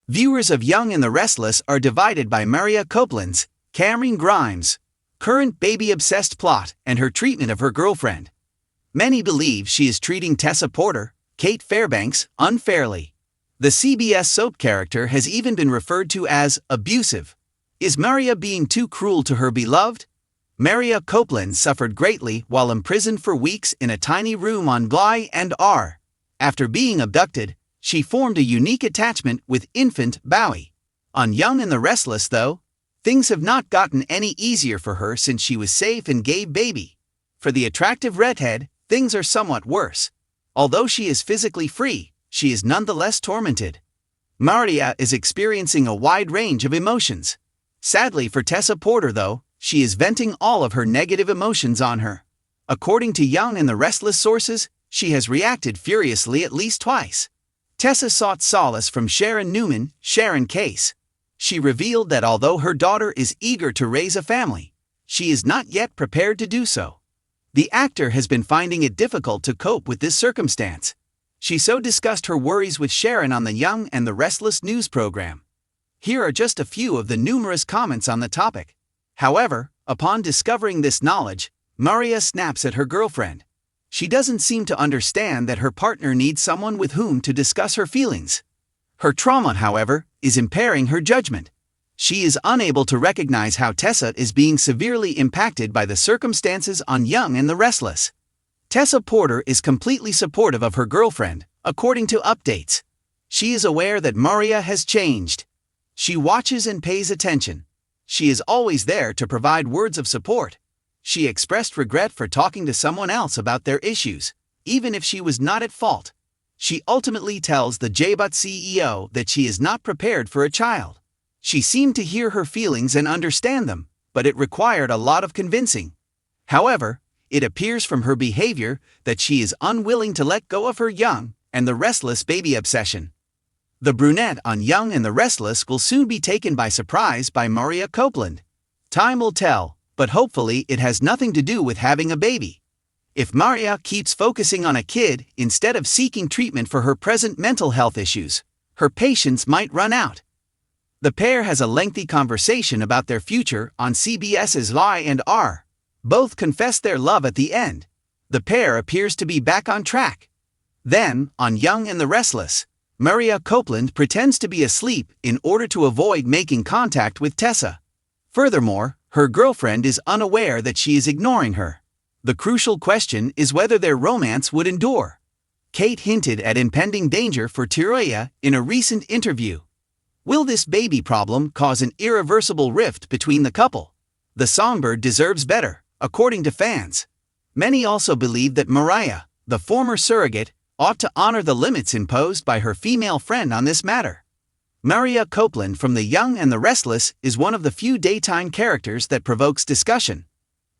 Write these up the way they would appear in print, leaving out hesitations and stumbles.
Viewers of Young and the Restless are divided by Mariah Copeland's, Cameron Grimes' current baby-obsessed plot and her treatment of her girlfriend. Many believe she is treating Tessa Porter, Kate Fairbanks, unfairly. The CBS soap character has even been referred to as abusive. Is Mariah being too cruel to her beloved? Mariah Copeland suffered greatly while imprisoned for weeks in a tiny room on Bly and R. After being abducted, she formed a unique attachment with infant Bowie. On Young and the Restless, though, things have not gotten any easier for her since she was safe and gave baby. For the attractive redhead, things are somewhat worse. Although she is physically free, she is nonetheless tormented. Mariah is experiencing a wide range of emotions. Sadly for Tessa Porter, though, she is venting all of her negative emotions on her. According to Young and the Restless sources, she has reacted furiously at least twice. Tessa sought solace from Sharon Newman, Sharon Case. She revealed that although her daughter is eager to raise a family, she is not yet prepared to do so. The actor has been finding it difficult to cope with this circumstance. She so discussed her worries with Sharon on the Young and the Restless news program. Here are just a few of the numerous comments on the topic. However, upon discovering this knowledge, Mariah snaps at her girlfriend. She doesn't seem to understand that her partner needs someone with whom to discuss her feelings. Her trauma, however, is impairing her judgment. She is unable to recognize how Tessa is being severely impacted by the circumstances on Young and the Restless. Tessa Porter is completely supportive of her girlfriend, according to updates. She is aware that Mariah has changed. She watches and pays attention. She is always there to provide words of support. She expressed regret for talking to someone else about their issues, even if she was not at fault. She ultimately tells the JBUT CEO that she is not prepared for a child. She seemed to hear her feelings and understand them, but it required a lot of convincing. However, it appears from her behavior that she is unwilling to let go of her Young and the Restless baby obsession. The brunette on Young and the Restless will soon be taken by surprise by Mariah Copeland. Time will tell, but hopefully it has nothing to do with having a baby. If Mariah keeps focusing on a kid instead of seeking treatment for her present mental health issues, her patience might run out. The pair has a lengthy conversation about their future on CBS's Bly and R. Both confess their love at the end. The pair appears to be back on track. Then, on Young and the Restless, Mariah Copeland pretends to be asleep in order to avoid making contact with Tessa. Furthermore, her girlfriend is unaware that she is ignoring her. The crucial question is whether their romance would endure. Kate hinted at impending danger for Mariah in a recent interview. Will this baby problem cause an irreversible rift between the couple? The songbird deserves better, according to fans. Many also believe that Mariah, the former surrogate, ought to honor the limits imposed by her female friend on this matter. Mariah Copeland from The Young and the Restless is one of the few daytime characters that provokes discussion.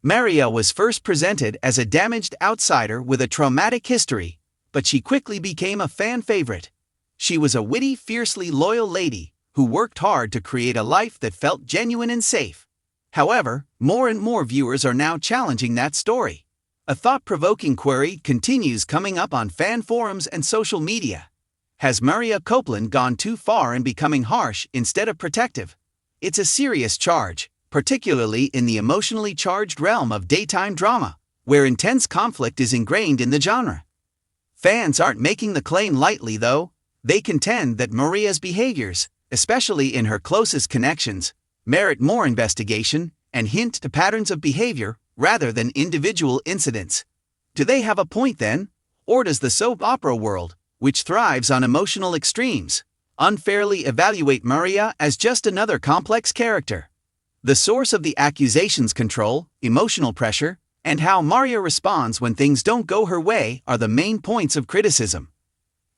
Mariah was first presented as a damaged outsider with a traumatic history, but she quickly became a fan favorite. She was a witty, fiercely loyal lady who worked hard to create a life that felt genuine and safe. However, more and more viewers are now challenging that story. A thought-provoking query continues coming up on fan forums and social media. Has Mariah Copeland gone too far in becoming harsh instead of protective? It's a serious charge, particularly in the emotionally charged realm of daytime drama, where intense conflict is ingrained in the genre. Fans aren't making the claim lightly, though. They contend that Mariah's behaviors, especially in her closest connections, merit more investigation and hint to patterns of behavior rather than individual incidents. Do they have a point then? Or does the soap opera world, which thrives on emotional extremes, unfairly evaluate Mariah as just another complex character? The source of the accusations, control, emotional pressure, and how Mariah responds when things don't go her way are the main points of criticism.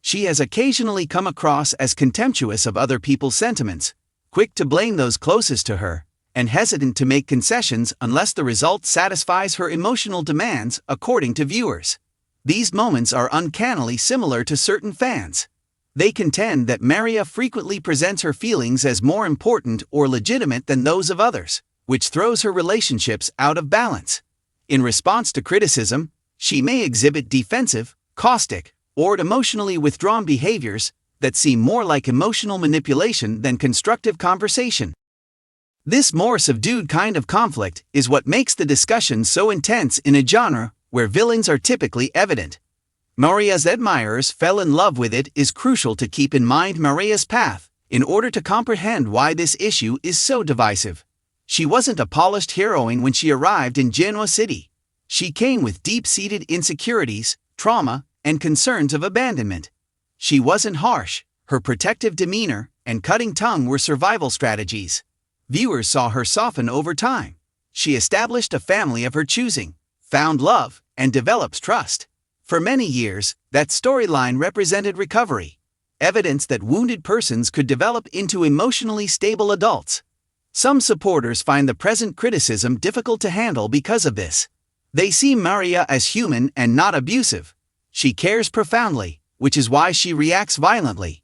She has occasionally come across as contemptuous of other people's sentiments, quick to blame those closest to her, and hesitant to make concessions unless the result satisfies her emotional demands, according to viewers. These moments are uncannily similar to certain fans. They contend that Mariah frequently presents her feelings as more important or legitimate than those of others, which throws her relationships out of balance. In response to criticism, she may exhibit defensive, caustic, or emotionally withdrawn behaviors, that seem more like emotional manipulation than constructive conversation. This more subdued kind of conflict is what makes the discussion so intense in a genre where villains are typically evident. Mariah's admirers fell in love with it is crucial to keep in mind Mariah's path in order to comprehend why this issue is so divisive. She wasn't a polished heroine when she arrived in Genoa City. She came with deep-seated insecurities, trauma, and concerns of abandonment. She wasn't harsh. Her protective demeanor and cutting tongue were survival strategies. Viewers saw her soften over time. She established a family of her choosing, found love, and developed trust. For many years, that storyline represented recovery, evidence that wounded persons could develop into emotionally stable adults. Some supporters find the present criticism difficult to handle because of this. They see Mariah as human and not abusive. She cares profoundly, which is why she reacts violently.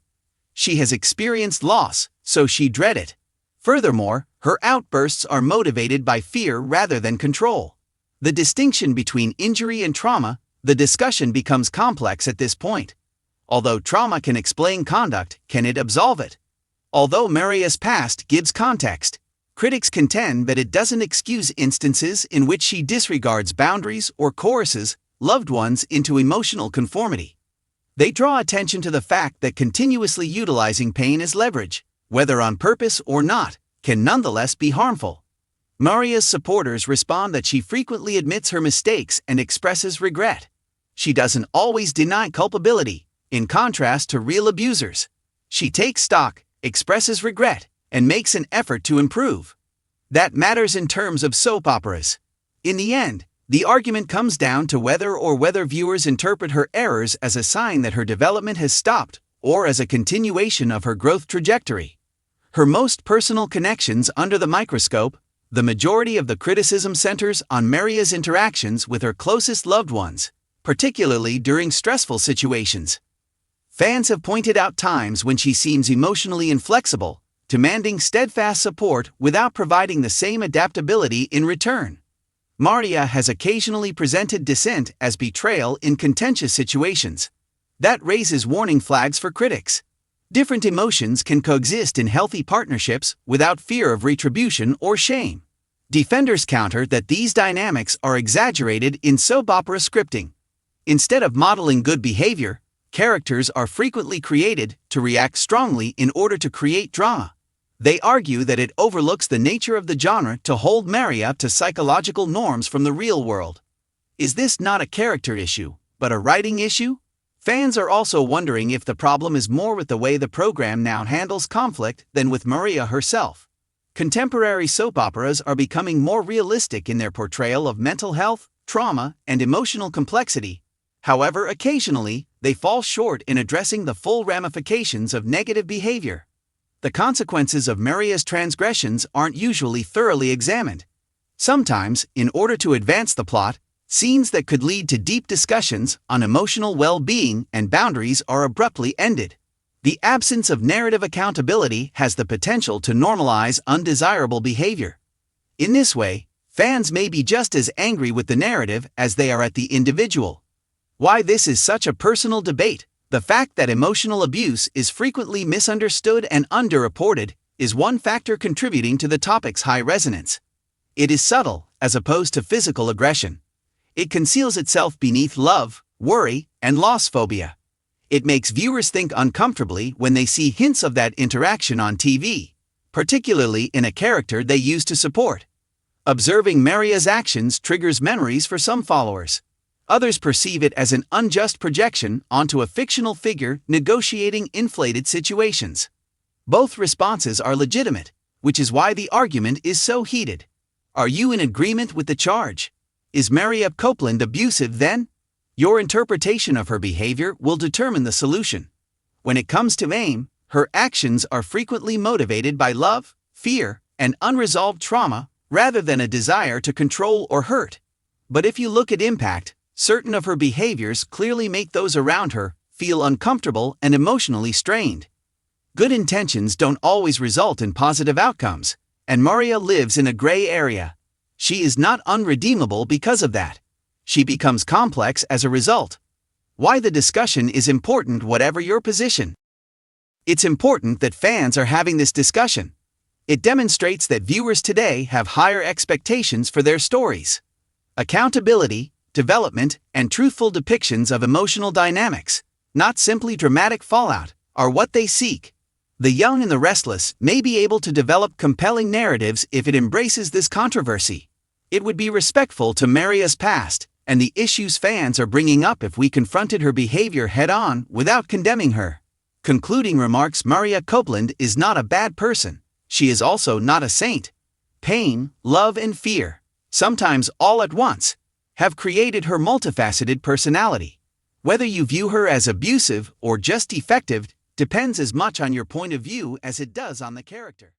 She has experienced loss, so she dreads it. Furthermore, her outbursts are motivated by fear rather than control. The distinction between injury and trauma, the discussion becomes complex at this point. Although trauma can explain conduct, can it absolve it? Although Mariah's past gives context, critics contend that it doesn't excuse instances in which she disregards boundaries or coerces loved ones into emotional conformity. They draw attention to the fact that continuously utilizing pain as leverage, whether on purpose or not, can nonetheless be harmful. Mariah's supporters respond that she frequently admits her mistakes and expresses regret. She doesn't always deny culpability, in contrast to real abusers. She takes stock, expresses regret, and makes an effort to improve. That matters in terms of soap operas. In the end, the argument comes down to whether viewers interpret her errors as a sign that her development has stopped or as a continuation of her growth trajectory. Her most personal connections under the microscope, the majority of the criticism centers on Mariah's interactions with her closest loved ones, particularly during stressful situations. Fans have pointed out times when she seems emotionally inflexible, demanding steadfast support without providing the same adaptability in return. Mariah has occasionally presented dissent as betrayal in contentious situations. That raises warning flags for critics. Different emotions can coexist in healthy partnerships without fear of retribution or shame. Defenders counter that these dynamics are exaggerated in soap opera scripting. Instead of modeling good behavior, characters are frequently created to react strongly in order to create drama. They argue that it overlooks the nature of the genre to hold Mariah to psychological norms from the real world. Is this not a character issue, but a writing issue? Fans are also wondering if the problem is more with the way the program now handles conflict than with Mariah herself. Contemporary soap operas are becoming more realistic in their portrayal of mental health, trauma, and emotional complexity. However, occasionally, they fall short in addressing the full ramifications of negative behavior. The consequences of Mariah's transgressions aren't usually thoroughly examined. Sometimes, in order to advance the plot, scenes that could lead to deep discussions on emotional well-being and boundaries are abruptly ended. The absence of narrative accountability has the potential to normalize undesirable behavior. In this way, fans may be just as angry with the narrative as they are at the individual. Why this is such a personal debate, the fact that emotional abuse is frequently misunderstood and underreported, is one factor contributing to the topic's high resonance. It is subtle, as opposed to physical aggression. It conceals itself beneath love, worry, and loss phobia. It makes viewers think uncomfortably when they see hints of that interaction on TV, particularly in a character they used to support. Observing Mariah's actions triggers memories for some followers. Others perceive it as an unjust projection onto a fictional figure negotiating inflated situations. Both responses are legitimate, which is why the argument is so heated. Are you in agreement with the charge? Is Mariah Copeland abusive then? Your interpretation of her behavior will determine the solution. When it comes to aim, her actions are frequently motivated by love, fear, and unresolved trauma, rather than a desire to control or hurt. But if you look at impact, certain of her behaviors clearly make those around her feel uncomfortable and emotionally strained. Good intentions don't always result in positive outcomes, and Mariah lives in a gray area. She is not unredeemable because of that. She becomes complex as a result. Why the discussion is important whatever your position. It's important that fans are having this discussion. It demonstrates that viewers today have higher expectations for their stories. Accountability, development, and truthful depictions of emotional dynamics, not simply dramatic fallout, are what they seek. The Young and the Restless may be able to develop compelling narratives if it embraces this controversy. It would be respectful to Mariah's past and the issues fans are bringing up if we confronted her behavior head-on without condemning her. Concluding remarks: Mariah Copeland is not a bad person. She is also not a saint. Pain, love, and fear, sometimes all at once, have created her multifaceted personality. Whether you view her as abusive or just defective depends as much on your point of view as it does on the character.